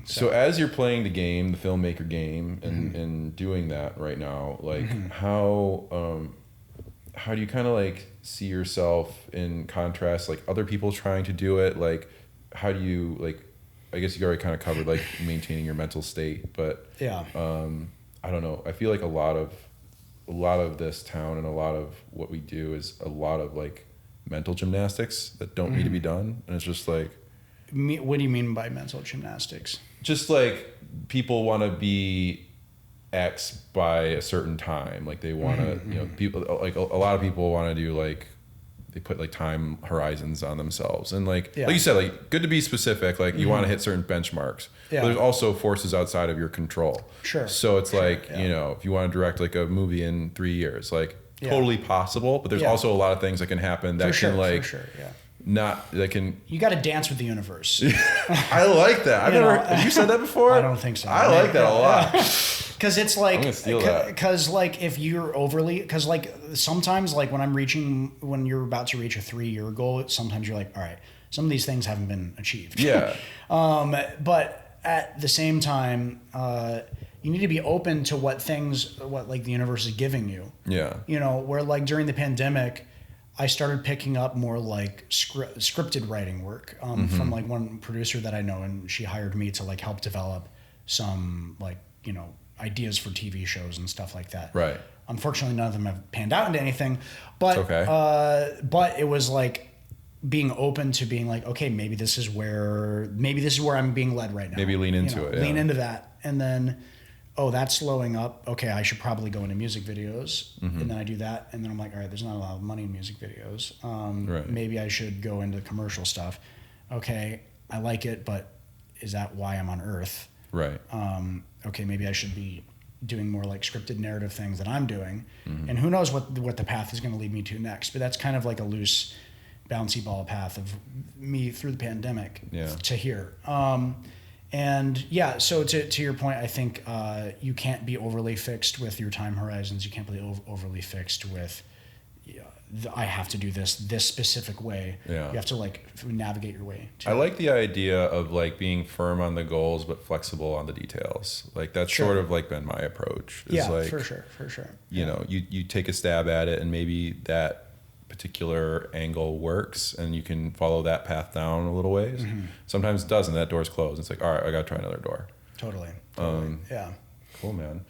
So as you're playing the game, the filmmaker game, and doing that right now, like how do you kind of like see yourself in contrast, like other people trying to do it? Like, how do you like, I guess you already kind of covered like maintaining your mental state, but Yeah. I don't know. I feel like a lot of this town and a lot of what we do is a lot of like mental gymnastics that don't need to be done. And it's just like, What do you mean by mental gymnastics? just like people want to be X by a certain time. Like they want to, you know, people like a lot of people want to do like, they put like time horizons on themselves. And like you said, like good to be specific. Like you want to hit certain benchmarks, but there's also forces outside of your control. Sure. So it's like, you know, if you want to direct like a movie in 3 years, like totally possible, but there's also a lot of things that can happen that can like, not that can. You got to dance with the universe. I like that. I've never. Have you said that before? I don't think so. I like that a lot. Because it's like, because like if you're overly, because like sometimes like when you're about to reach a 3-year goal, sometimes you're like, all right, some of these things haven't been achieved. Yeah. But at the same time, you need to be open to what like the universe is giving you. Yeah. You know, where like during the pandemic, I started picking up more like scripted writing work from like one producer that I know, and she hired me to like help develop some like, you know, ideas for TV shows and stuff like that. Right. Unfortunately, none of them have panned out into anything, but It's okay. But it was like being open to being like, okay, maybe this is where I'm being led right now. Maybe lean into it. Lean into that, and then, oh, that's slowing up. Okay, I should probably go into music videos, and then I do that, and then I'm like, all right, there's not a lot of money in music videos. Right. Maybe I should go into commercial stuff. Okay, I like it, but is that why I'm on Earth? Right. Okay, maybe I should be doing more like scripted narrative things that I'm doing, and who knows what the path is going to lead me to next. But that's kind of like a loose, bouncy ball path of me through the pandemic to here. And yeah, so to your point, I think you can't be overly fixed with your time horizons. You can't be overly fixed with, I have to do this specific way. Yeah. You have to like navigate your way. I like the idea of like being firm on the goals but flexible on the details. Like that's sort of like been my approach. Yeah, like, for sure. You know, you take a stab at it and maybe that particular angle works and you can follow that path down a little ways. Sometimes it doesn't. That door's closed. It's like, all right, I got to try another door. Totally. Yeah. Cool, man.